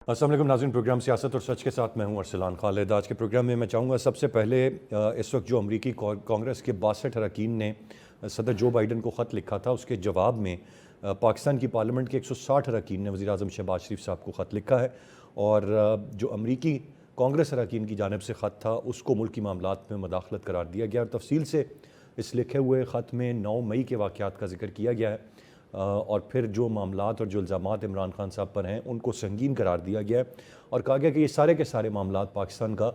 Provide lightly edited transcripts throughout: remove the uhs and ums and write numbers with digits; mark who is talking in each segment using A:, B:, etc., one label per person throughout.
A: अस्सलाम वालेकुम नाज़रीन, प्रोग्राम सियासत और सच के साथ मैं हूं अरसलान खालिद। आज के प्रोग्राम में मैं चाहूँगा सबसे पहले इस वक्त जो अमरीकी कांग्रेस के 62 अरकान ने सदर जो बाइडन को ख़त लिखा था, उसके जवाब में पाकिस्तान की पार्लियामेंट के 160 अरकान ने वज़ीर आज़म शहबाज शरीफ साहब को ख़त लिखा है। और जो अमरीकी कांग्रेस अरकान की जानिब से ख़त था उसको मुल्की मामलात में मदाखलत करार दिया गया। और तफसील से इस लिखे हुए ख़त में 9 मई के वाक़यात का जिक्र किया गया है और फिर जो मामलात और जो इल्ज़ामात इमरान खान साहब पर हैं उनको संगीन करार दिया गया है और कहा गया कि ये सारे के सारे मामलात पाकिस्तान का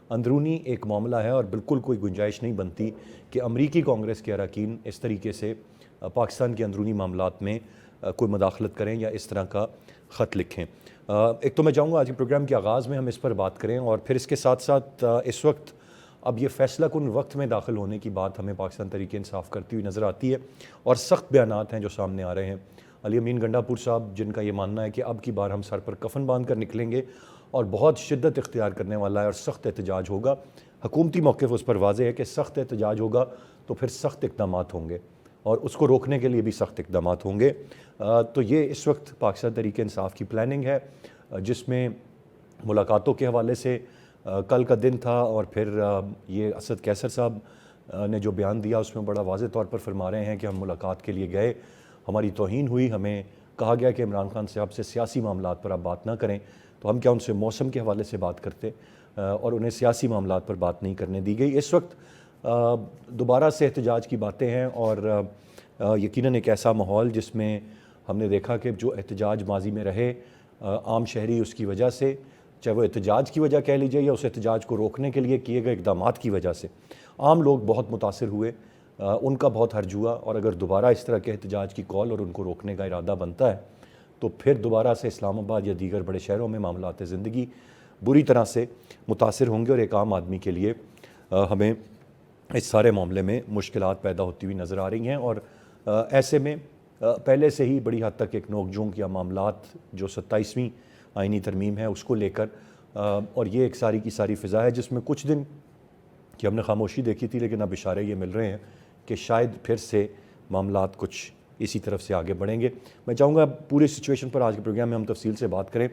A: अंदरूनी एक मामला है और बिल्कुल कोई गुंजाइश नहीं बनती कि अमरीकी कांग्रेस के अरकान इस तरीके से पाकिस्तान के अंदरूनी मामलात में कोई मदाखलत करें या इस तरह का ख़त लिखें। एक तो मैं चाहूँगा आज के प्रोग्राम के आगाज़ में हम इस पर बात करें और फिर इसके साथ साथ इस वक्त अब ये फ़ैसला कुन वक्त में दाखिल होने की बात हमें पाकिस्तान तहरीक इंसाफ करती हुई नज़र आती है और सख्त बयानात हैं जो सामने आ रहे हैं। अली अमीन गंडापुर साहब, जिनका ये मानना है कि अब की बार हम सर पर कफन बांध कर निकलेंगे और बहुत शिद्दत इख्तियार करने वाला है और सख्त एहतजाज होगा। हुकूमती मौक़िफ़ उस पर वाज़ेह है कि सख्त एहतजाज होगा तो फिर सख्त इक़दामात होंगे और उसको रोकने के लिए भी सख्त इक़दामात होंगे। तो ये इस वक्त पाकिस्तान तहरीक इंसाफ की प्लानिंग है, जिसमें मुलाकातों के हवाले से कल का दिन था और फिर ये असद कैसर साहब ने जो बयान दिया उसमें बड़ा वाज़ेह तौर पर फरमा रहे हैं कि हम मुलाकात के लिए गए, हमारी तौहीन हुई, हमें कहा गया कि इमरान खान साहब से सियासी मामलात पर आप बात ना करें, तो हम क्या उनसे मौसम के हवाले से बात करते और उन्हें सियासी मामलात पर बात नहीं करने दी गई। इस वक्त दोबारा से एहतजाज की बातें हैं और यकीनन एक ऐसा माहौल जिसमें हमने देखा कि जो एहतजाज माजी में रहे आम शहरी उसकी वजह से, चाहे वो एहतजाज की वजह कह लीजिए या उस एहतजाज को रोकने के लिए किए गए इक़दामात की वजह से आम लोग बहुत मुतासिर हुए, उनका बहुत हर्ज हुआ। और अगर दोबारा इस तरह के एहतजाज की कॉल और उनको रोकने का इरादा बनता है तो फिर दोबारा से इस्लामाबाद या दीगर बड़े शहरों में मामलात ज़िंदगी बुरी तरह से मुतासिर होंगे और एक आम आदमी के लिए हमें इस सारे मामले में मुश्किलात पैदा होती हुई नज़र आ रही हैं। और ऐसे में पहले से ही बड़ी हद तक एक नोकझोंक या मामलात जो 27वीं आईनी तरमीम है उसको लेकर और ये एक सारी की सारी फ़िज़ा है जिसमें कुछ दिन कि हमने खामोशी देखी थी, लेकिन अब इशारे ये मिल रहे हैं कि शायद फिर से मामलात कुछ इसी तरफ से आगे बढ़ेंगे। मैं चाहूँगा पूरे सिचुएशन पर आज के प्रोग्राम में हम तफसील से बात करें।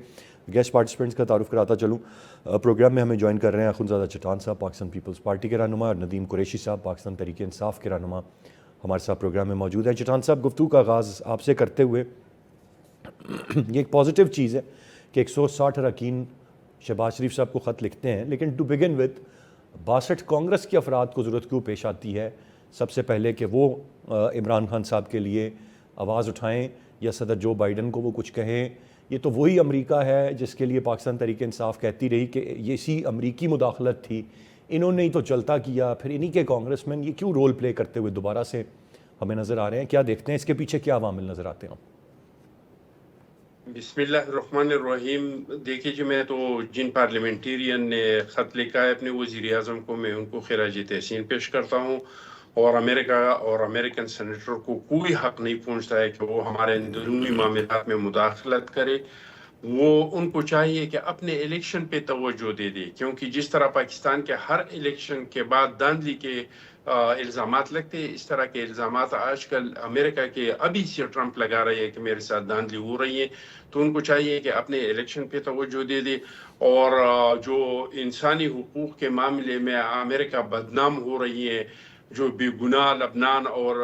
A: गेस्ट पार्टिसिपेंट्स का तारुफ कराता चलूँ। प्रोग्राम में हमें ज्वाइन कर रहे हैं अखुंज़ादा चट्टान साहब, पाकिस्तान पीपल्स पार्टी के रहनुमा, और नदीम कुरैशी साहब, पाकिस्तान तहरीक इंसाफ के रहनुमा, हमारे साथ प्रोग्राम में मौजूद हैं। चट्टान साहब, गुफ्तगू का आगाज़ आपसे करते हुए ये एक पॉजिटिव चीज़ है कि 160 अरकान शहबाज शरीफ साहब को ख़त लिखते हैं, लेकिन टू बिगिन विद 62 कांग्रेस के अफराद को ज़रूरत क्यों पेश आती है सबसे पहले कि वो इमरान खान साहब के लिए आवाज़ उठाएं या सदर जो बाइडन को वो कुछ कहें? ये तो वही अमेरिका है जिसके लिए पाकिस्तान तहरीक इंसाफ कहती रही कि ये इसी अमरीकी मुदाखलत थी, इन्होंने ही तो चलता किया, फिर इन्हीं के कांग्रेसमैन ये क्यों रोल प्ले करते हुए दोबारा से हमें नज़र आ रहे हैं? क्या देखते हैं इसके पीछे क्या अवामिल नज़र आते हैं?
B: बिस्मिल्लाहिर्रहमानिर्रहीम। देखिए जी, मैं तो जिन पार्लियामेंटेरियन ने ख़त लिखा है अपने वज़ीर आज़म को, मैं उनको खिराज तहसीन पेश करता हूँ। और अमेरिका और अमेरिकन सेनेटर को कोई हक़ नहीं पहुँचता है कि वो हमारे अंदरूनी मामलात में मुदाखलत करे। वो उनको चाहिए कि अपने इलेक्शन पे तवज्जो दे दे, क्योंकि जिस तरह पाकिस्तान के हर इलेक्शन के बाद धांधली के इल्ज़ामात लगते हैं, इस तरह के इल्ज़ामात आजकल अमेरिका के अभी से ट्रंप लगा रहे हैं कि मेरे साथ धांधली हो रही है। तो उनको चाहिए कि अपने इलेक्शन पे तवज्जो दे दे। और जो इंसानी हुकूक के मामले में अमेरिका बदनाम हो रही है, जो बेगुनाह लबनान और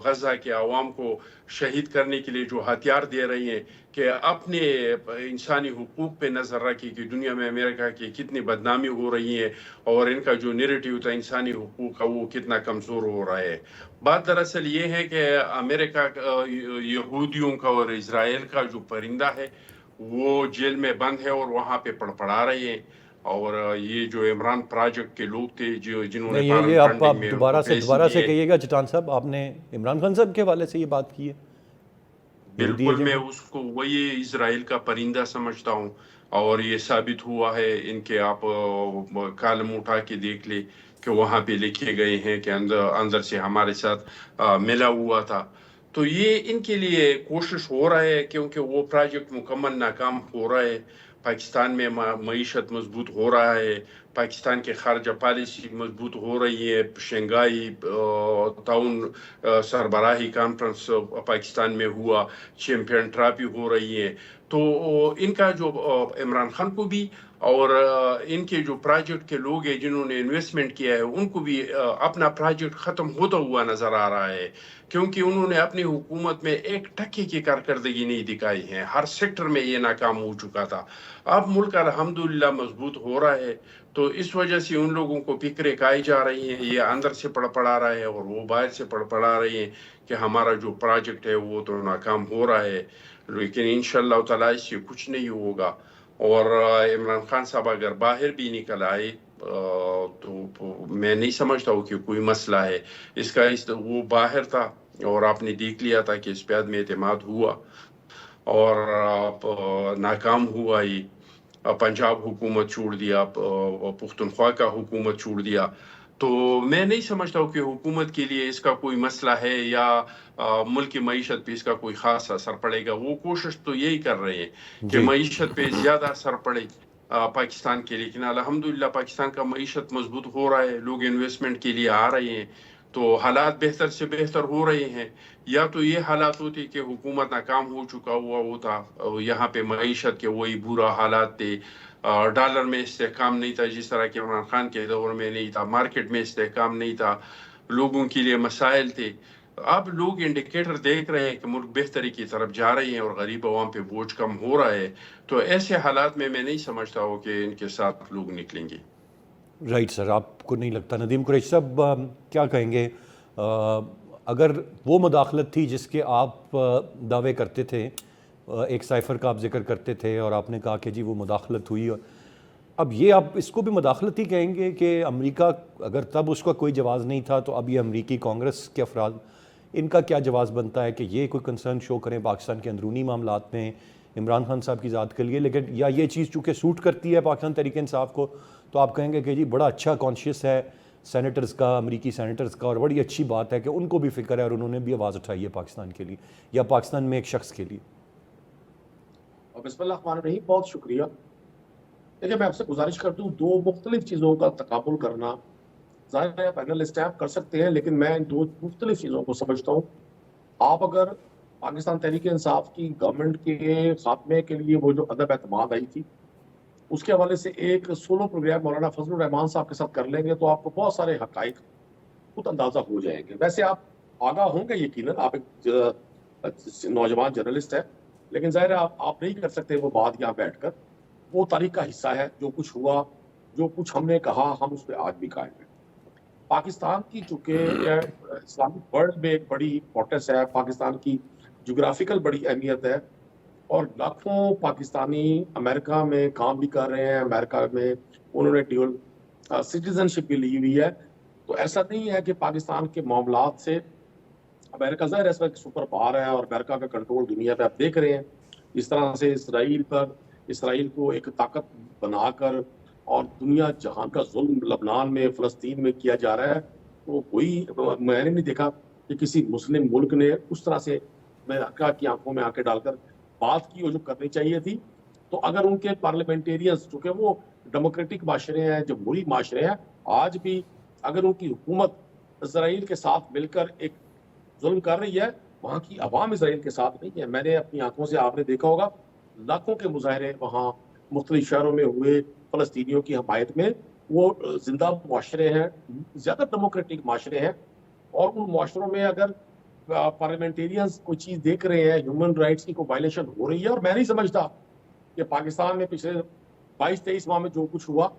B: गज़ा के अवाम को शहीद करने के लिए जो हथियार दे रही हैं, कि अपने इंसानी हुकूक पे नज़र रखी कि दुनिया में अमेरिका की कितनी बदनामी हो रही है और इनका जो नैरेटिव था इंसानी हुकूक का वो कितना कमज़ोर हो रहा है। बात दरअसल ये है कि अमेरिका यहूदियों का और इजराइल का जो परिंदा है वो जेल में बंद है और वहाँ पे पड़पड़ा रहे हैं। और ये जो इमरान प्रोजेक्ट के लोग थे जो जिन्होंने
A: ये आप दोबारा से कहिएगा चट्टान साहब, आपने इमरान खान साहब के हवाले से ये बात की है?
B: बिल्कुल, मैं उसको वही इजराइल का परिंदा समझता हूँ। और ये साबित हुआ है, इनके आप कालम उठा के देख ले कि वहाँ पे लिखे गए हैं कि अंदर से हमारे साथ मिला हुआ था। तो ये इनके लिए कोशिश हो रहा है, क्योंकि वो प्रोजेक्ट मुकम्मल नाकाम हो रहा है। पाकिस्तान में मईशत मजबूत हो रहा है, पाकिस्तान के खारजा पॉलिसी मजबूत हो रही है, शंघाई ताउन सरबराही कॉन्फ्रेंस पाकिस्तान में हुआ, चैंपियन ट्रॉफी हो रही है। तो इनका जो इमरान खान को भी और इनके जो प्रोजेक्ट के लोग हैं जिन्होंने इन्वेस्टमेंट किया है उनको भी अपना प्रोजेक्ट ख़त्म होता हुआ नज़र आ रहा है, क्योंकि उन्होंने अपनी हुकूमत में एक टक्के की कारकर्दगी नहीं दिखाई है। हर सेक्टर में ये नाकाम हो चुका था। अब मुल्क अल्हम्दुलिल्लाह मजबूत हो रहा है, तो इस वजह से उन लोगों को फिक्रें खाई जा रही हैं। ये अंदर से पड़ा रहा है और वो बाहर से पड़ा रही हैं कि हमारा जो प्रोजेक्ट है वो तो नाकाम हो रहा है, लेकिन इंशाअल्लाह ताला इससे कुछ नहीं होगा। और इमरान खान साहब अगर बाहर भी निकल आए तो मैं नहीं समझता हूँ कि कोई मसला है इसका। वो बाहर था और आपने देख लिया था कि इस पे आदमी एतमाद हुआ और नाकाम हुआ ही। पंजाब हुकूमत छोड़ दिया, पुख्तनख्वा का हुकूमत छोड़ दिया। तो मैं नहीं समझता हूँ कि हुकूमत के लिए इसका कोई मसला है या मुल्क की मईशत पे इसका कोई ख़ास असर पड़ेगा। वो कोशिश तो यही कर रहे हैं कि
A: जी
B: मईशत पे ज़्यादा असर पड़े पाकिस्तान के, लेकिन अल्हम्दुलिल्लाह पाकिस्तान का मईशत मजबूत हो रहा है, लोग इन्वेस्टमेंट के लिए आ रहे हैं, तो हालात बेहतर से बेहतर हो रहे हैं। या तो ये हालात होते कि हुकूमत नाकाम हो चुका हुआ होता, यहाँ पे मईशत के वही बुरा हालात थे, डॉलर में इस्तेहकाम नहीं था जिस तरह के इमरान खान के दौर में नहीं था, मार्केट में इस्तेहकाम नहीं था, लोगों के लिए मसाइल थे। अब लोग इंडिकेटर देख रहे हैं कि मुल्क बेहतरी की तरफ जा रही है और गरीब अवाम पे बोझ कम हो रहा है। तो ऐसे हालात में मैं नहीं समझता हूँ कि इनके साथ लोग निकलेंगे।
A: राइट सर, आपको नहीं लगता? नदीम कुरैशी साहब क्या कहेंगे? अगर वो मुदाखलत थी जिसके आप दावे करते थे, एक साइफ़र का आप जिक्र करते थे और आपने कहा कि जी वो मुदाखलत हुई, और अब ये आप इसको भी मुदाखलत ही कहेंगे कि अमेरिका अगर तब उसका कोई जवाज़ नहीं था तो अब ये अमरीकी कांग्रेस के अफराद, इनका क्या जवाज़ बनता है कि ये कोई कंसर्न शो करें पाकिस्तान के अंदरूनी मामलात में इमरान खान साहब की ज़ात के लिए? लेकिन या ये चीज़ चूँकि सूट करती है पाकिस्तान तहरीक इंसाफ को, तो आप कहेंगे कि जी बड़ा अच्छा कॉन्शियस है सेनेटर्स का, अमरीकी सेनेटर्स का, और बड़ी अच्छी बात है कि उनको भी फ़िक्र है और उन्होंने भी आवाज़ उठाई है पाकिस्तान के लिए या पाकिस्तान में एक शख्स के लिए।
C: बिस्मिल्लाहिर्रहमानिर्रहीम, बहुत शुक्रिया। देखिए, मैं आपसे गुजारिश करता हूँ, दो मुख्तलिफ चीज़ों का तकाबुल करना, ज़ाहिर है पैनलिस्ट आप कर सकते हैं, लेकिन मैं इन दो मुख्तलिफ चीज़ों को समझता हूँ। आप अगर पाकिस्तान तहरीक इंसाफ की गवर्नमेंट के खात्मे के लिए वो जो अदब एतमाद आई थी, उसके हवाले से एक सोलो प्रोग्राम मौलाना फजलुर रहमान साहब के साथ कर लेंगे तो आपको बहुत सारे हकाइक खुद अंदाज़ा हो जाएंगे। वैसे आप आगाह होंगे यकीनन, आप एक नौजवान जर्नलिस्ट है, लेकिन ज़ाहिर है आप नहीं कर सकते वो बात यहाँ बैठकर। वो तारीख का हिस्सा है, जो कुछ हुआ, जो कुछ हमने कहा, हम उस पर आज भी कायम हैं। पाकिस्तान की चूँकि इस्लामिक वर्ल्ड में एक बड़ी इंपॉर्टेंस है, पाकिस्तान की जोग्राफिकल बड़ी अहमियत है, और लाखों पाकिस्तानी अमेरिका में काम भी कर रहे हैं, अमेरिका में उन्होंने ड्यूल सिटीजनशिप भी ली हुई है। तो ऐसा नहीं है कि पाकिस्तान के मामलात से अमेरिका ज़ाहिर इस वक्त सुपर पावर है और अमेरिका का कंट्रोल दुनिया पे आप देख रहे हैं। इस तरह से इसराइल को एक ताकत बनाकर और दुनिया जहान का जुल्म लबनान में, फ़लस्तीन में किया जा रहा है, तो कोई मैंने नहीं देखा कि किसी मुस्लिम मुल्क ने उस तरह से अमेरिका की आंखों में आंखें डालकर बात की, वो जो करनी चाहिए थी। तो अगर उनके पार्लियामेंटेरियंस, चूँकि वो डेमोक्रेटिक माशरे हैं, जमहूरी माशरे हैं, आज भी अगर उनकी हुकूमत इसराइल के साथ मिलकर एक जुल्म कर रही है, वहाँ की अवाम इसराइल के साथ नहीं है। मैंने अपनी आंखों से, आपने देखा होगा, लाखों के मुजाहरे वहाँ मुख्तलिफ शहरों में हुए फ़लस्तीनियों की हमायत में। वो जिंदा माशरे हैं, ज़्यादा डेमोक्रेटिक माशरे हैं, और उन माशरों में अगर पार्लियामेंटेरियंस कोई चीज़ देख रहे हैं, ह्यूमन राइट्स की कोई वायलेशन हो रही है, और मैं नहीं समझता कि पाकिस्तान में पिछले 22-23 माह में जो कुछ हुआ,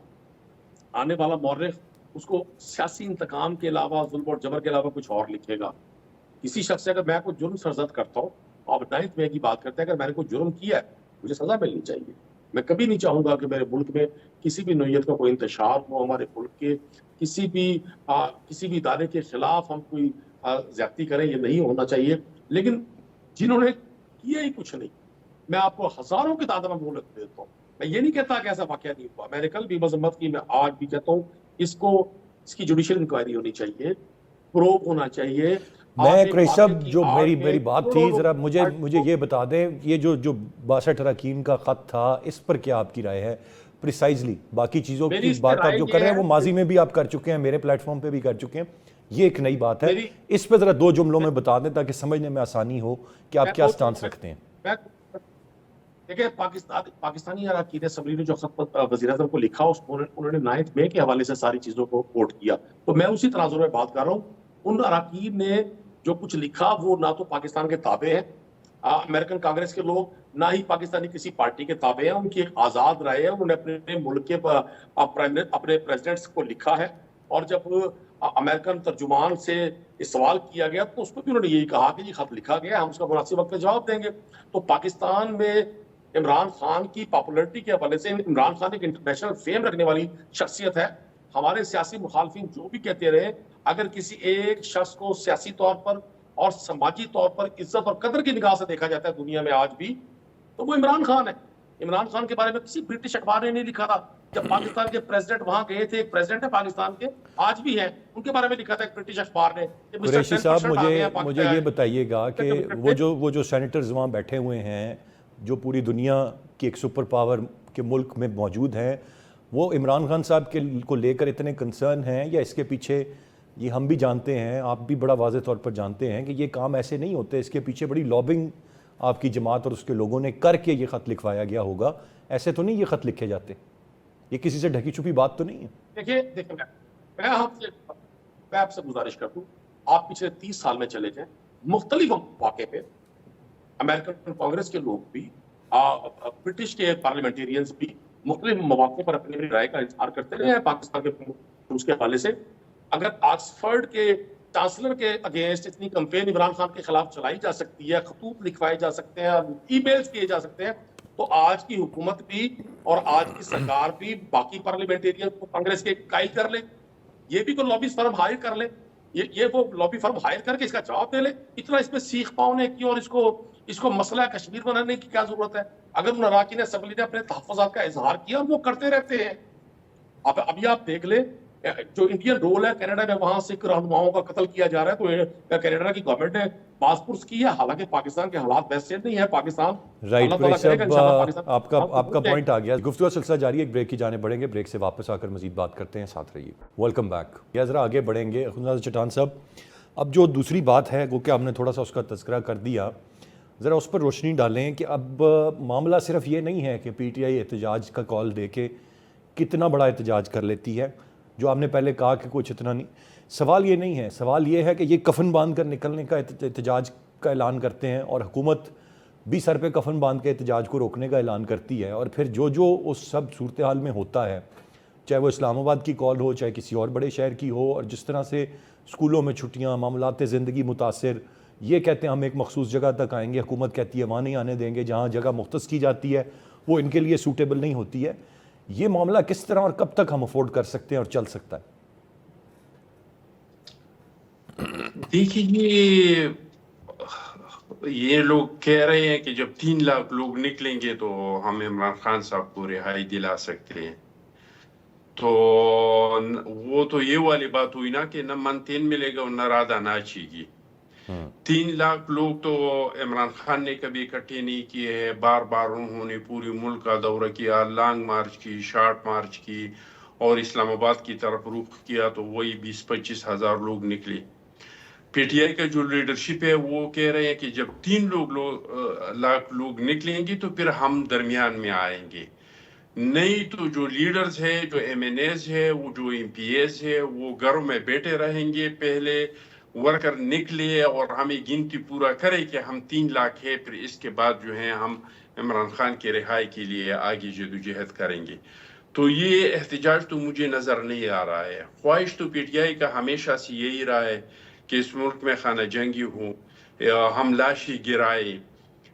C: आने वाला मौर्रिख उसको सियासी इंतकाम के अलावा, जुल्म और जबर के अलावा कुछ और लिखेगा। किसी शख्स से अगर मैं कोई जुर्म सरजद करता हूँ, आप 9th मई की बात करते हैं, अगर मैंने कोई जुर्म किया है, मुझे सज़ा मिलनी चाहिए। मैं कभी नहीं चाहूँगा कि मेरे मुल्क में किसी भी नौइयत का कोई इंतशार हो, हमारे मुल्क के किसी भी इदारे के खिलाफ हम कोई ज़्यादती करें, ये नहीं होना चाहिए। लेकिन जिन्होंने किया ही कुछ नहीं, मैं आपको हज़ारों की तादाद में मोहलत देता हूँ। मैं ये नहीं कहता कि ऐसा वाक़या नहीं हुआ, मैंने कल भी मज़म्मत की, मैं आज भी कहता हूँ इसकी जुडिशल इंक्वायरी होनी चाहिए, प्रोब होना चाहिए,
A: میں
C: آپ ایک
A: قریشی
C: واقعے
A: صاحب
C: کی
A: جو
C: آڑ
A: میری
C: میں
A: بات تھی ذرا مجھے یہ بتا دیں، یہ جو 62 اراکین کا خط تھا اس پر کیا آپ کی رائے ہے پریسائزلی؟ باقی چیزوں
C: میری
A: کی
C: اس پہ
A: بات آپ
C: رائے
A: جو
C: یہ
A: کر رہے ہیں
C: ہے
A: وہ ماضی میں بھی آپ کر چکے ہیں، میرے پلیٹ فارم پہ بھی کر چکے ہیں، یہ ایک نئی بات ہے،
C: میری
A: اس پہ ذرا 2 جملوں میں بتا دیں تاکہ سمجھنے میں آسانی ہو کہ آپ کیا سٹانس رکھتے ہیں۔
C: میں دیکھیں پاکستانی اراکین اسمبلی نے جو خط وزیر اعظم کو لکھا انہوں نے 9 مئی کے حوالے سے ساری چیزوں کو کوٹ کیا، تو میں اسی تناظر میں بات کر رہا ہوں۔ ان اراکین نے جو کچھ لکھا وہ نہ تو پاکستان کے تابع ہے، امریکن کانگریس کے لوگ نہ ہی پاکستانی کسی پارٹی کے تابع ہیں، ان کی ایک آزاد رائے ہے، انہوں نے اپنے ملک کے اپنے پریزیڈنٹس کو لکھا ہے، اور جب امریکن ترجمان سے سوال کیا گیا تو اس کو بھی انہوں نے یہی کہا کہ یہ خط لکھا گیا، ہم اس کا مناسب وقت پہ جواب دیں گے۔ تو پاکستان میں عمران خان کی پاپولرٹی کے حوالے سے عمران خان ایک انٹرنیشنل فیم رکھنے والی شخصیت ہے، ہمارے سیاسی مخالفین جو بھی کہتے رہے، اگر کسی ایک شخص کو سیاسی طور پر اور سماجی طور پر عزت اور قدر کی نگاہ سے دیکھا جاتا ہے دنیا میں آج بھی، تو وہ عمران خان ہے۔ عمران خان کے بارے میں کسی برٹش اخبار نے نہیں لکھا تھا، جب پاکستان کے پریزیڈنٹ وہاں گئے تھے، ایک پریزیڈنٹ ہے پاکستان کے آج بھی ہیں، ان کے بارے میں لکھا تھا ایک برٹش اخبار نے کہ مسٹر
A: قریشی صاحب
C: 10% آ گئے ہیں
A: مجھے یہ بتائیے گا کہ وہ جو سینیٹرز وہاں بیٹھے ہوئے ہیں جو پوری دنیا کی ایک سپر پاور کے ملک میں موجود ہیں، وہ عمران خان صاحب کو لے کر اتنے کنسرن ہیں، یا اس کے پیچھے یہ ہم بھی جانتے ہیں، آپ بھی بڑا واضح طور پر جانتے ہیں کہ یہ کام ایسے نہیں ہوتے، اس کے پیچھے بڑی لابنگ آپ کی جماعت اور اس کے لوگوں نے کر کے یہ خط لکھوایا گیا ہوگا، ایسے تو نہیں یہ خط لکھے جاتے، یہ کسی سے ڈھکی چھپی بات تو نہیں ہے؟
C: دیکھیں میں آپ سے گزارش کرتا ہوں، آپ پچھلے 30 سال میں چلے جائیں، مختلف واقع پہ امریکن کانگریس کے لوگ بھی، برٹش کے پارلیمنٹیرینز بھی مختلف مواقع پر اپنی رائے کا اظہار کرتے رہے ہیں پاکستان کے اس کے حوالے سے۔ اگر آکسفرڈ کے چانسلر کے اگینسٹ اتنی کمپین عمران خان کے خلاف چلائی جا سکتی ہے، خطوط لکھوائے جا سکتے ہیں، ای میلز کیے جا سکتے ہیں، تو آج کی حکومت بھی اور آج کی سرکار بھی باقی پارلیمنٹیرین کو کانگریس کے قائل کر لے، یہ بھی کوئی لابی فرم ہائر کر لے، یہ وہ لابی فرم ہائر کر کے اس کا جواب دے لے۔ اتنا اس پہ سیخ پاؤنے کی اور اس کو مسئلہ کشمیر بنانے کی کیا ضرورت ہے؟ اگر ان اراکین اسمبلی نے اپنے تحفظات کا اظہار کیا، وہ کرتے رہتے ہیں۔ ابھی آپ دیکھ لیں جو انڈین رول ہے کینیڈا میں، وہاں سکھ رہنماؤں کا قتل کیا جا رہا ہے، تو کینیڈا کی گورنمنٹ نے باز پرس کی ہے، حالانکہ پاکستان کے حالات ویسے نہیں ہے، پاکستان
A: رائٹ،
C: اللہ تعالیٰ کرے گا انشاءاللہ پاکستان
A: آپ کا پوائنٹ آ گیا، گفتگو سلسلہ جاری ہے، ایک بریک کی جانے بڑھیں گے، بریک سے واپس آ کر مزید بات کرتے ہیں، ساتھ رہیے۔ ویلکم بیک، یا ذرا آگے بڑھیں گے چٹان صاحب، اب جو دوسری بات ہے وہ کہ آپ نے تھوڑا سا اس کا تذکرہ کر دیا، ذرا اس پر روشنی ڈالیں کہ اب معاملہ صرف یہ نہیں ہے کہ پی ٹی آئی احتجاج کا کال دے کے کتنا بڑا احتجاج کر لیتی ہے، جو آپ نے پہلے کہا کہ کچھ اتنا نہیں، سوال یہ نہیں ہے، سوال یہ ہے کہ یہ کفن باندھ کر نکلنے کا احتجاج کا اعلان کرتے ہیں، اور حکومت بھی سر پہ کفن باندھ کے احتجاج کو روکنے کا اعلان کرتی ہے، اور پھر جو اس سب صورتحال میں ہوتا ہے، چاہے وہ اسلام آباد کی کال ہو، چاہے کسی اور بڑے شہر کی ہو، اور جس طرح سے اسکولوں میں چھٹیاں، معاملات زندگی متاثر، یہ کہتے ہیں ہم ایک مخصوص جگہ تک آئیں گے، حکومت کہتی ہے وہاں نہیں آنے دیں گے، جہاں جگہ مختص کی جاتی ہے وہ ان کے لیے سوٹیبل نہیں ہوتی ہے، یہ معاملہ کس طرح اور کب تک ہم افورڈ کر سکتے ہیں اور چل سکتا ہے؟
B: دیکھیے یہ لوگ کہہ رہے ہیں کہ جب 3 لاکھ لوگ نکلیں گے تو ہم عمران خان صاحب کو رہائی دلا سکتے ہیں، تو وہ تو یہ والی بات ہوئی نا کہ نہ منتین ملے گا اور نہ رادہ ناچے گی۔ 3 لاکھ لوگ تو عمران خان نے کبھی اکٹھے نہیں کیے ہیں، بار بار انہوں نے پوری ملک کا دورہ کیا، لانگ مارچ کی، شارٹ مارچ کی، اور اسلام آباد کی طرف رخ کیا تو وہی 20-25 ہزار لوگ نکلے۔ پی ٹی آئی کا جو لیڈرشپ ہے وہ کہہ رہے ہیں کہ جب 3 لاکھ لوگ نکلیں گے تو پھر ہم درمیان میں آئیں گے، نہیں تو جو لیڈرز ہے، جو ایم این ایز ہے، وہ جو ایم پی ایز ہے، وہ گھروں میں بیٹھے رہیں گے، پہلے ورکر نکلے اور ہمیں گنتی پورا کرے کہ ہم 3 لاکھ ہے، پھر اس کے بعد جو ہے ہم عمران خان کے رہائی کے لیے آگے جدوجہد کریں گے۔ تو یہ احتجاج تو مجھے نظر نہیں آ رہا ہے۔ خواہش تو پی ٹی آئی کا ہمیشہ سے یہی رہا ہے کہ اس ملک میں خانہ جنگی ہو، ہم لاشیں گرائے،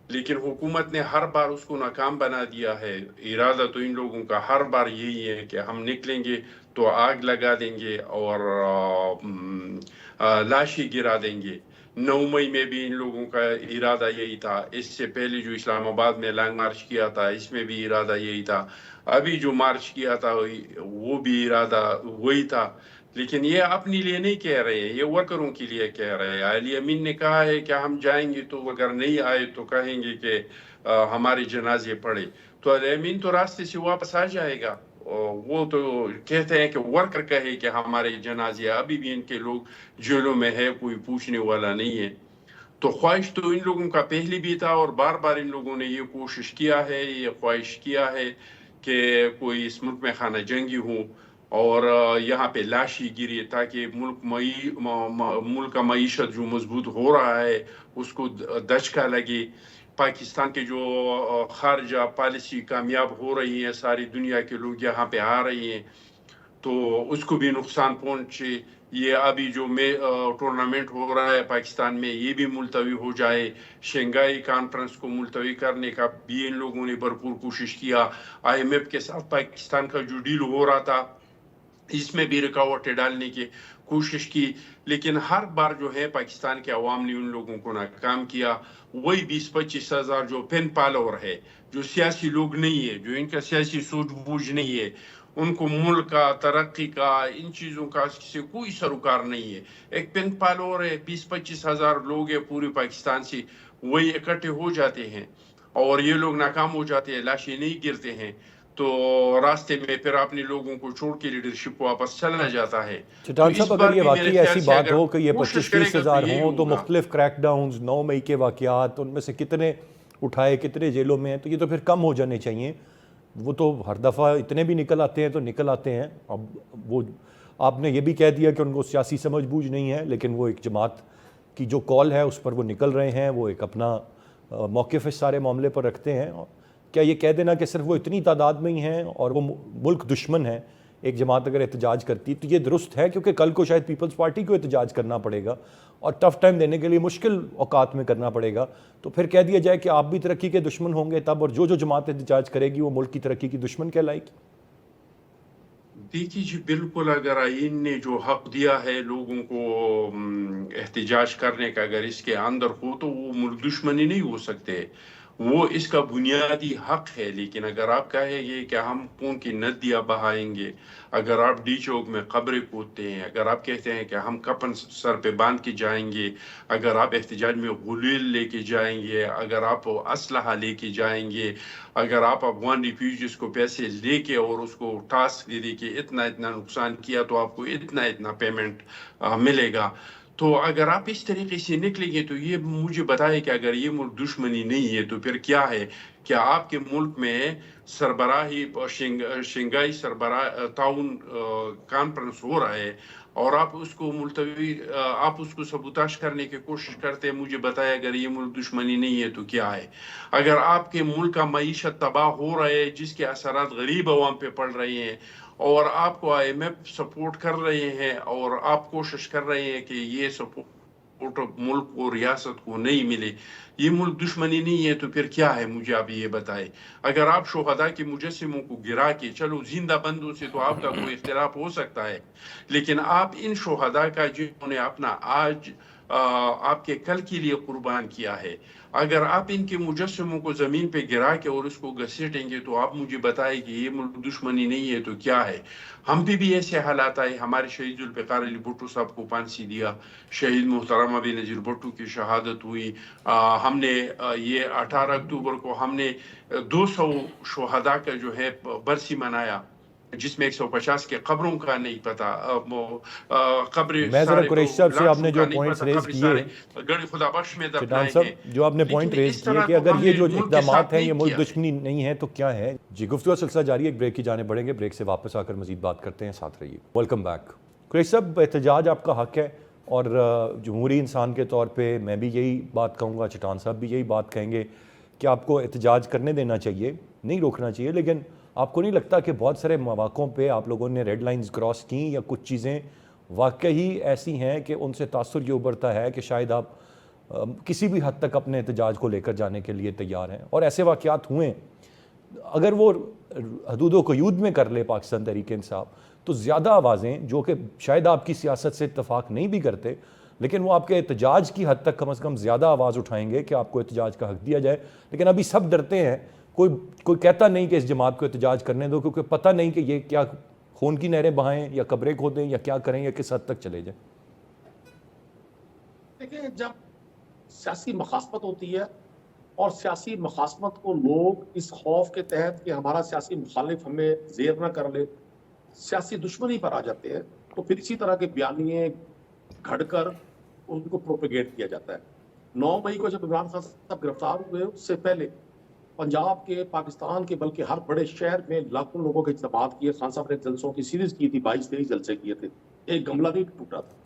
B: لیکن حکومت نے ہر بار اس کو ناکام بنا دیا ہے۔ ارادہ تو ان لوگوں کا ہر بار یہی ہے کہ ہم نکلیں گے تو آگ لگا دیں گے اور لاشیں گرا دیں گے۔ 9 مئی میں بھی ان لوگوں کا ارادہ یہی تھا، اس سے پہلے جو اسلام آباد میں لانگ مارچ کیا تھا اس میں بھی ارادہ یہی تھا، ابھی جو مارچ کیا تھا وہ بھی ارادہ وہی تھا، लेकिन ये अपने लिए नहीं कह रहे हैं, ये वर्करों के लिए कह रहे हैं। अली अमीन ने कहा है कि हम जाएंगे तो अगर नहीं आए तो कहेंगे कि हमारे जनाजे पड़े, तो अली अमीन तो रास्ते से वापस आ जाएगा। वो तो कहते हैं कि वर्कर कहे कि हमारे जनाजे, अभी भी इनके लोग जेलों में है, कोई पूछने वाला नहीं है। तो ख्वाहिश तो इन लोगों का पहले भी था और बार बार इन लोगों ने ये कोशिश किया है, ये ख्वाहिश किया है कि कोई इस मुल्क में खाना जंगी हो और यहाँ पे लाशी गिरी, ताकि मुल्क का मईशत जो मजबूत हो रहा है उसको दचका लगे। पाकिस्तान के जो खारजा पॉलिसी कामयाब हो रही है, सारी दुनिया के लोग यहाँ पे आ रहे हैं, तो उसको भी नुकसान पहुंचे। ये अभी जो टूर्नामेंट हो रहा है पाकिस्तान में, ये भी मुलतवी हो जाए। शंघाई कॉन्फ्रेंस को मुलतवी करने का भी इन लोगों ने भरपूर कोशिश किया। IMF के साथ पाकिस्तान का जो डील हो रहा था, इसमें भी रुकावटें डालने की कोशिश की, लेकिन हर बार जो है पाकिस्तान के अवाम ने उन लोगों को नाकाम किया। वही 20-25 हज़ार जो पेन पालोवर है, जो सियासी लोग नहीं है, जो इनका सियासी सूझबूझ नहीं है, उनको मुल्क का, तरक्की का, इन चीज़ों का से कोई सरोकार नहीं है। एक पेन पालोवर है, 20-25 हज़ार लोग है पूरे पाकिस्तान से, वही इकट्ठे हो जाते हैं और ये लोग नाकाम हो जाते हैं, लाशें नहीं गिरते हैं, तो रास्ते में फिर अपने लोगों को छोड़ के लीडरशिप वापस चला जाता है।
A: चट्टान
B: तो इस
A: साहब,
B: बार
A: अगर ये
B: भी मेरे
A: वाकई
B: ख्याल
A: ऐसी
B: से
A: बात
B: अगर
A: हो कि ये
B: कोशिश
A: 25-30
B: करेगा
A: हज़ार
B: यही
A: हों, तो
B: होगा।
A: मुख्तलिफ क्रैकडाउन्स, 9 मई के वाक़यात, उनमें से कितने उठाए, कितने जेलों में हैं, तो ये तो फिर कम हो जाने चाहिए। वो तो हर दफ़ा इतने भी निकल आते हैं तो निकल आते हैं। अब वो आपने ये भी कह दिया कि उनको सियासी समझबूझ नहीं है, लेकिन वो एक जमात की जो कॉल है उस पर वो निकल रहे हैं, वो एक अपना मौक़िफ़ इस सारे मामले पर रखते हैं। क्या ये कह देना कि सिर्फ वो इतनी तादाद में ही हैं और वो मुल्क दुश्मन है, एक जमात अगर एहतजाज करती तो ये दुरुस्त है? क्योंकि कल को शायद पीपल्स पार्टी को एहतजाज करना पड़ेगा और टफ टाइम देने के लिए मुश्किल औकात में करना पड़ेगा, तो फिर कह दिया जाए कि आप भी तरक्की के दुश्मन होंगे तब, और जो जमात एहतजाज करेगी वो मुल्क की तरक्की की दुश्मन कहलाएगी।
B: देखिए जी, बिल्कुल, अगर आइन ने जो हक दिया है लोगों को एहतजाज करने का, अगर इसके अंदर हो तो वो मुल्क दुश्मनी नहीं हो सकते, वो इसका बुनियादी हक है। लेकिन अगर आप कहेंगे कि हम खून की नदियाँ बहाएंगे, अगर आप डी चौक में कब्रें खोदते हैं, अगर आप कहते हैं कि हम कफन सर पे बांध के जाएंगे, अगर आप एहतजाज में गुलेल लेके जाएंगे, अगर आप असलहा लेके जाएंगे, अगर आप अफगान रिफ्यूजीज को पैसे लेके और उसको टास्क दे दे के इतना इतना नुकसान किया तो आपको इतना इतना पेमेंट मिलेगा, तो अगर आप इस तरीके से निकलेंगे तो ये मुझे बताए कि अगर ये मुल्क दुश्मनी नहीं है तो फिर क्या है? क्या आपके मुल्क में सरबराही शंघाई सरबराह ताउन कॉन्फ्रेंस हो रहा है और आप उसको मुलतवी, आप उसको सबूताश करने की कोशिश करते हैं? मुझे बताया अगर ये मुल्क दुश्मनी नहीं है तो क्या है? अगर आपके मुल्क का मईशत तबाह हो रहा है, जिसके असरात गरीब अवाम पे पड़ रहे हैं, और आपको IMF सपोर्ट कर रहे हैं और आप कोशिश कर रहे हैं कि ये सपोर्ट मुल्क को, रियासत को नहीं मिले, ये मुल्क दुश्मनी नहीं है तो फिर क्या है? मुझे आप ये बताएं। अगर आप शोहदा के मुजस्सिमों को गिरा के, चलो जिंदा बंदों से तो आपका कोई इख्तिलाफ हो सकता है, लेकिन आप इन शोहदा का जिन्होंने अपना आज आपके कल के लिए कुर्बान किया है, अगर आप इनके मुजस्सिमों को ज़मीन पे गिरा के और उसको घसीटेंगे तो आप मुझे बताएं कि ये मुल्क दुश्मनी नहीं है तो क्या है? हम पे भी ऐसे हालात आए। हमारे शहीद जुल्फ़िकार अली भुट्टो साहब को फांसी दिया, शहीद मोहतरमा बेनज़ीर भुट्टो की शहादत हुई। हमने ये 18 अक्टूबर को हमने 200 शोहदा का जो है बरसी मनाया, जिसमें 150 के कब्रों का नहीं पता, कब्र
A: मैं जरा
B: सारे
A: कुरैशी साहब से आपने जो पॉइंट्स रेज किए,
B: गड़ी खुदा बख्श में
A: चट्टान
B: दफनाए
A: साहब,
B: हैं।
A: जो आपने पॉइंट
B: लेकिन
A: रेज
B: इस
A: किए
B: तरह
A: कि
B: तो
A: अगर ये
B: हमने
A: जो
B: मुल्क के
A: इक़दामात
B: साथ
A: हैं
B: नहीं
A: ये मुल्क
B: किया है।
A: दुश्मनी नहीं है तो क्या है? जी, गुफ्तगू का सिलसिला जारी है, एक ब्रेक की जाने बढ़ेंगे, ब्रेक से वापस आकर मजीद बात करते हैं, साथ रहिए। Welcome back. कुरैशी साहब, एहतजाज आपका हक है और जमहूरी इंसान के तौर पे मैं भी यही बात कहूँगा, चट्टान साहब भी यही बात कहेंगे कि आपको एहतजाज करने देना चाहिए, नहीं रोकना चाहिए। लेकिन आपको नहीं लगता कि बहुत सारे मौक़ों पे आप लोगों ने रेड लाइंस क्रॉस की, या कुछ चीज़ें वाकई ऐसी हैं कि उनसे तासुर ये उभरता है कि शायद आप किसी भी हद तक अपने एहतजाज को लेकर जाने के लिए तैयार हैं, और ऐसे वाक़यात हुए? अगर वो हदूद क़यूद में कर ले पाकिस्तान तहरीक इंसाफ, तो ज़्यादा आवाज़ें जो कि शायद आपकी सियासत से इत्तफाक नहीं भी करते, लेकिन वो आपके एहतजाज की हद तक कम से कम ज़्यादा आवाज़ उठाएंगे कि आपको एहतजाज का हक दिया जाए। लेकिन अभी सब डरते हैं, कोई कहता नहीं कि इस जमात को एहतजाज करने दो, क्योंकि पता नहीं कि ये क्या خون کی نہریں بہائیں یا قبریں کھودیں یا کیا کریں یا کس حد تک چلے جائیں؟
C: دیکھیں، جب سیاسی مخاصمت ہوتی ہے اور سیاسی مخاصمت کو لوگ اس خوف کے تحت کہ ہمارا سیاسی مخالف ہمیں زیر نہ کر لے سیاسی دشمنی پر آ جاتے ہیں، تو پھر اسی طرح کے بیانیے گھڑ کر ان کو پروپیگیٹ کیا جاتا ہے۔ 9 مئی کو جب عمران خان صاحب گرفتار ہوئے، اس سے پہلے پنجاب کے، پاکستان کے، بلکہ ہر بڑے شہر میں لاکھوں لوگوں کے اجتماعات کیے۔ خان صاحب نے جلسوں کی سیریز کی تھی، 22-23 جلسے کیے تھے، ایک گملہ نہیں ٹوٹا تھا۔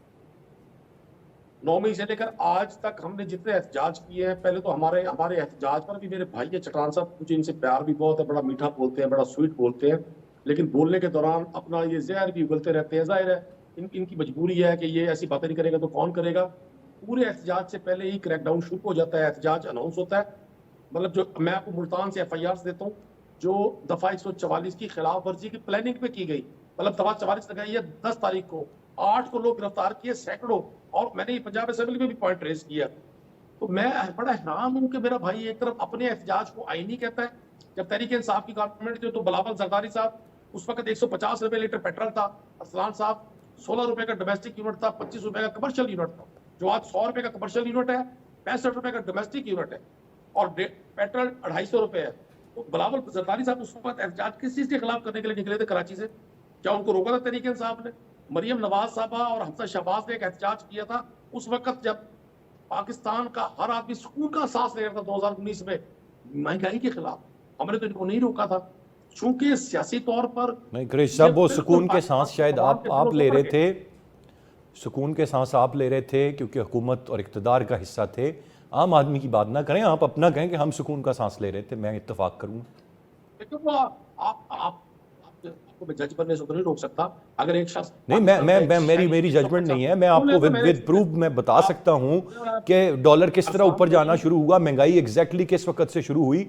C: 9 مئی سے لے کر آج تک ہم نے جتنے احتجاج کیے ہیں، پہلے تو ہمارے احتجاج پر بھی میرے بھائی ہے چٹان صاحب، مجھے ان سے پیار بھی بہت ہے، بڑا میٹھا بولتے ہیں، بڑا سویٹ بولتے ہیں، لیکن بولنے کے دوران اپنا یہ زہر بھی اگلتے رہتے ہیں۔ ظاہر ہے ان کی مجبوری ہے کہ یہ ایسی باتیں نہیں کرے گا تو کون کرے گا۔ پورے احتجاج سے پہلے ہی کریک ڈاؤن شروع ہو جاتا ہے، احتجاج اناؤنس ہوتا ہے۔ مطلب جو میں آپ کو ملتان سے FIR دیتا ہوں، جو دفعہ 144 کی خلاف ورزی کی پلاننگ پہ کی گئی، مطلب دفعہ 44 لگائی ہے 10 تاریخ کو، 8 کو لوگ گرفتار کیے، سینکڑوں، اور میں نے یہ پنجاب اسمبلی میں بھی پوائنٹ ریز کیا۔ تو میں بڑا حیران ہوں کہ میرا بھائی ایک طرف اپنے احتجاج کو آئینی کہتا ہے۔ جب تحریک انصاف کی گورنمنٹ تھی تو بلاول زرداری صاحب، اس وقت 150 روپے لیٹر پیٹرول تھا، ارسلان صاحب 16 روپے کا ڈومیسٹک یونٹ تھا، 25 روپے کا کمرشل یونٹ تھا، جو آج 100 روپے کا کمرشل یونٹ ہے، 65 روپے کا ڈومیسٹک یونٹ ہے، اور پیٹرول 250 روپے ہے۔ تو بلاول زرداری صاحب اس وقت احتجاج کس چیز کے خلاف کرنے کے لیے نکلے تھے کراچی سے؟ کیا ان کو روکا تھا تحریک انصاف نے؟ مریم نواز صاحبہ اور حمزہ شہباز نے ایک احتجاج کیا تھا اس وقت جب پاکستان کا ہر آدمی سکون کا سانس لے رہا تھا 2019 میں مہنگائی کے خلاف۔ ہم نے تو ان کو نہیں روکا تھا، چونکہ سیاسی طور پر
A: نہیں قریشی صاحب، وہ سکون کے سانس شاید آپ لے رہے تھے، سکون کے سانس آپ لے رہے تھے کیونکہ حکومت اور اقتدار کا حصہ تھے۔ عام آدمی کی بات نہ کریں، آپ اپنا کہیں کہ ہم سکون کا سانس لے رہے تھے، میں اتفاق کروں۔
C: لیکن وہ آپ کو میں جج بننے سے تو نہیں روک سکتا۔ اگر ایک شخص
A: نہیں، میری ججمنٹ نہیں ہے، میں آپ کو ود پروف میں بتا سکتا ہوں کہ ڈالر کس طرح اوپر جانا شروع ہوا، مہنگائی ایگزیکٹلی کس وقت سے شروع ہوئی،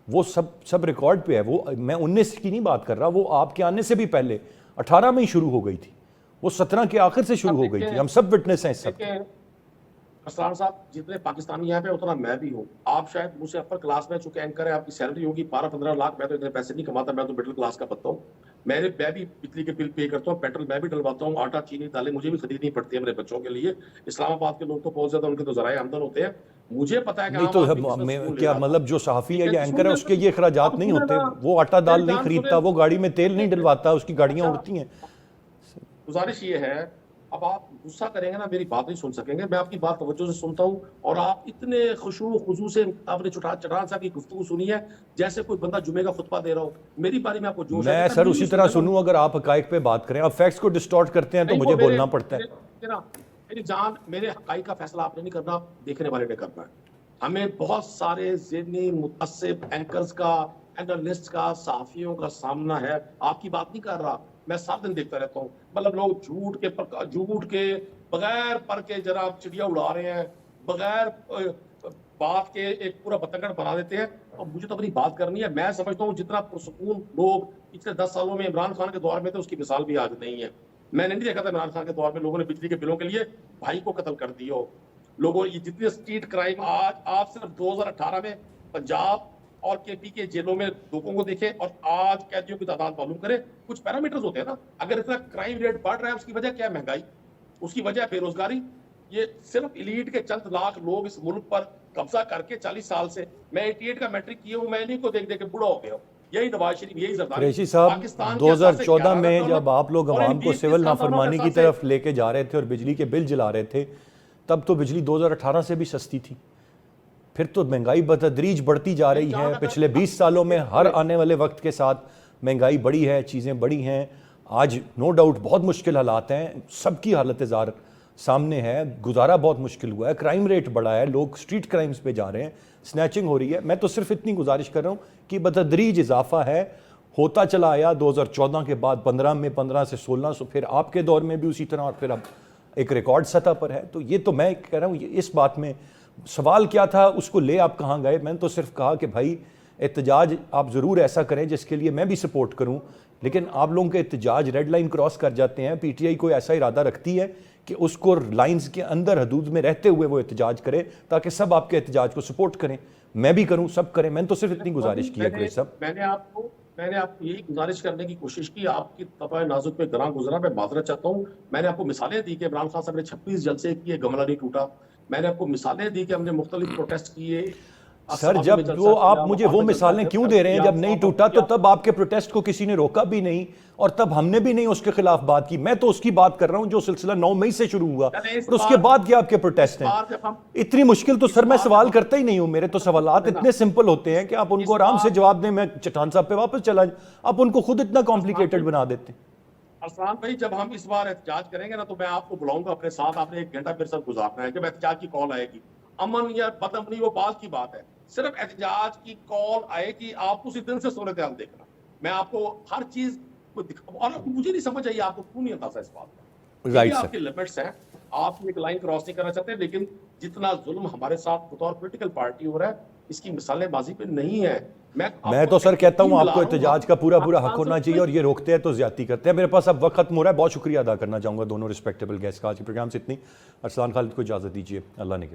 A: وہ سب ریکارڈ پہ ہے۔ وہ میں 19 کی نہیں بات کر رہا، وہ آپ کے آنے سے بھی پہلے 18 میں ہی شروع ہو گئی تھی، وہ 17 کے آخر سے شروع ہو گئی تھی، ہم سب وٹنس ہیں اس سب۔
C: اسلام صاحب، جتنے پاکستانی یہاں پہ اتنا میں بھی ہوں۔ آپ شاید مجھ سے اپر کلاس میں، چونکہ اینکر ہے، آپ کی سیلری ہوگی 12-15 لاکھ، میں تو اتنے پیسے نہیں کماتا، میں تو مڈل کلاس کا بنتا ہوں۔ میں بھی بجلی کے بل پے کرتا ہوں، پیٹرول میں بھی ڈلواتا ہوں، آٹا چینی دالیں مجھے بھی خریدنی پڑتی ہے میرے بچوں کے لیے۔ اسلام آباد کے لوگ تو بہت زیادہ ان کے تو ذرائع آمدن ہوتے ہیں، مجھے پتا ہے کہ
A: نہیں تو کیا مطلب جو صحافی ہے یا اینکر ہے اس کے یہ اخراجات نہیں ہوتے؟ وہ آٹا دال نہیں خریدتا، وہ گاڑی میں تیل نہیں ڈلواتا، اس کی گاڑیاں اڑتی ہیں۔
C: گزارش یہ ہے، اب آپ غصہ کریں گے نا، میری بات نہیں سن سکیں گے، میں آپ کی بات توجہ سے سنتا ہوں، اور آپ اتنے خشوع و خضوع سے آپ نے چٹان صاحب کی گفتگو سنی ہے جیسے کوئی بندہ جمعے کا خطبہ دے رہا ہو۔ میری باری میں آپ کو جوش ہے،
A: میں سر اسی طرح سنوں اگر آپ حقائق پہ بات کریں، آپ فیکٹس کو ڈسٹارٹ کرتے ہیں تو مجھے بولنا پڑتا ہے۔
C: میری جان، میرے حقائق کا فیصلہ آپ نے نہیں کرنا، دیکھنے والے نے کرنا ہے۔ ہمیں بہت سارے ذہنی متعصب اینکرز کا، اینالسٹ کا، صحافیوں کا سامنا ہے، آپ کی بات نہیں کر رہا، میں سات دن دیکھتا رہتا ہوں۔ مطلب لوگ جھوٹ کے بغیر پر کے جناب چڑیا اڑا رہے ہیں، بغیر بات کے ایک پورا بتنگڑ بنا دیتے ہیں، اور مجھے تو اپنی بات کرنی ہے۔ میں سمجھتا ہوں جتنا پرسکون لوگ پچھلے 10 سالوں میں عمران خان کے دور میں تھے، اس کی مثال بھی آج نہیں ہے۔ میں نے نہیں دیکھا تھا عمران خان کے دور میں لوگوں نے بجلی کے بلوں کے لیے بھائی کو قتل کر دیا ہو۔ لوگوں یہ جتنے اسٹریٹ کرائم آج آپ صرف 2018 میں پنجاب اور KP کے جیلوں میں لوگوں کو دیکھیں اور آج قیدیوں کی تعداد معلوم کریں، کچھ پیرامیٹرز ہوتے ہیں نا۔ اگر اتنا کرائم ریٹ بڑھ رہا ہے، اس کی وجہ کیا ہے؟ مہنگائی، اس کی وجہ بے روزگاری۔ یہ صرف ایلیٹ کے چند لاکھ لوگ اس ملک پر قبضہ کر کے 40 سال سے، میں 88 کا میٹرک کیا ہوں، میں انہیں کو دیکھ کے بڑا ہو گیا ہوں۔ یہی نواز شریف، یہی زرداری۔
A: قریشی صاحب، 2014 میں جب آپ لوگ عوام کو سول نافرمانی کی طرف لے کے جا رہے تھے اور بجلی کے بل جلا رہے تھے، تب تو بجلی 2018 سے بھی سستی تھی۔ پھر تو مہنگائی بتدریج بڑھتی جا رہی ہے، پچھلے 20 سالوں میں ہر آنے والے وقت کے ساتھ مہنگائی بڑھی ہے، چیزیں بڑھی ہیں۔ آج نو ڈاؤٹ بہت مشکل حالات ہیں، سب کی حالت زار سامنے ہے، گزارا بہت مشکل ہوا ہے، کرائم ریٹ بڑھا ہے، لوگ سٹریٹ کرائمز پہ جا رہے ہیں، سنیچنگ ہو رہی ہے۔ میں تو صرف اتنی گزارش کر رہا ہوں کہ بتدریج اضافہ ہے، ہوتا چلا آیا 2014 کے بعد 15 میں، 15 سے 1600، پھر آپ کے دور میں بھی اسی طرح، اور پھر اب ایک ریکارڈ سطح پر ہے۔ تو یہ تو میں کہہ رہا ہوں، اس بات میں سوال کیا تھا، اس کو لے آپ کہاں گئے؟ میں نے تو صرف کہا کہ بھائی احتجاج آپ ضرور ایسا کریں جس کے لیے میں بھی سپورٹ کروں، لیکن آپ لوگوں کے احتجاج ریڈ لائن کراس کر جاتے ہیں۔ PTI کوئی ایسا ارادہ رکھتی ہے کہ اس کو لائنز کے اندر حدود میں رہتے ہوئے وہ احتجاج کرے تاکہ سب آپ کے احتجاج کو سپورٹ کریں، میں بھی کروں، سب کریں۔ میں نے تو صرف اتنی گزارش کی ہے قریشی صاحب۔
C: میں نے آپ کو میں نے آپ کو یہی گزارش کرنے کی کوشش کی, آپ کی طبع نازک پہ گراں گزرا, میں معذرت چاہتا ہوں. میں نے آپ کو مثالیں دی کہ عمران خان صاحب نے 26 جلسے کیے, گملہ نہیں ٹوٹا. میں نے آپ کو مثالیں دی کہ ہم نے مختلف پروٹیسٹ کیے.
A: سر جب وہ آپ مجھے وہ مثالیں کیوں دے رہے ہیں, جب نہیں ٹوٹا تو تب آپ کے پروٹیسٹ کو کسی نے روکا بھی نہیں, اور تب ہم نے بھی نہیں اس کے خلاف بات کی. میں تو اس کی بات کر رہا ہوں جو سلسلہ 9 مئی سے شروع ہوا, اور اس کے بعد کیا آپ کے پروٹیسٹ ہیں. اتنی مشکل تو سر میں سوال کرتا ہی نہیں ہوں, میرے تو سوالات اتنے سمپل ہوتے ہیں کہ آپ ان کو آرام سے جواب دیں. میں چٹھان صاحب پہ واپس چلا جاؤں, آپ ان کو خود اتنا کمپلیکیٹڈ بنا دیتے ہیں.
C: ارسلان بھائی, جب ہم اس بار احتجاج کریں گے نا تو میں آپ کو بلاؤں گا اپنے ساتھ, آپ نے 1 گھنٹہ میرے ساتھ گزارنا ہے. جب احتجاج کی کال آئے گی, امن یا بد امنی وہ بعد کی بات ہے, صرف احتجاج کی کال آئے گی, آپ اسی دن سے صورتحال دیکھنا. میں آپ کو ہر چیز کو دکھاؤں, اور مجھے نہیں سمجھ آئی آپ کو کیوں نہیں اندازہ اس بات کا.
A: رائٹ
C: آپ
A: سر,
C: کی لمٹس ہیں, آپ ایک لائن کراس نہیں کرنا چاہتے, لیکن جتنا ظلم ہمارے ساتھ بطور پولیٹیکل پارٹی ہو رہا ہے, اس کی مثالیں ماضی پہ نہیں ہیں.
A: میں تو سر کہتا ہوں آپ کو احتجاج کا پورا حق ہونا چاہیے, اور یہ روکتے ہیں تو زیادتی کرتے ہیں. میرے پاس اب وقت ختم ہو رہا ہے. بہت شکریہ ادا کرنا چاہوں گا دونوں رسپیکٹیبل گیسٹ کا. آج کے پروگرام سے اتنی. ارسلان خالد کو اجازت دیجیے, اللہ نے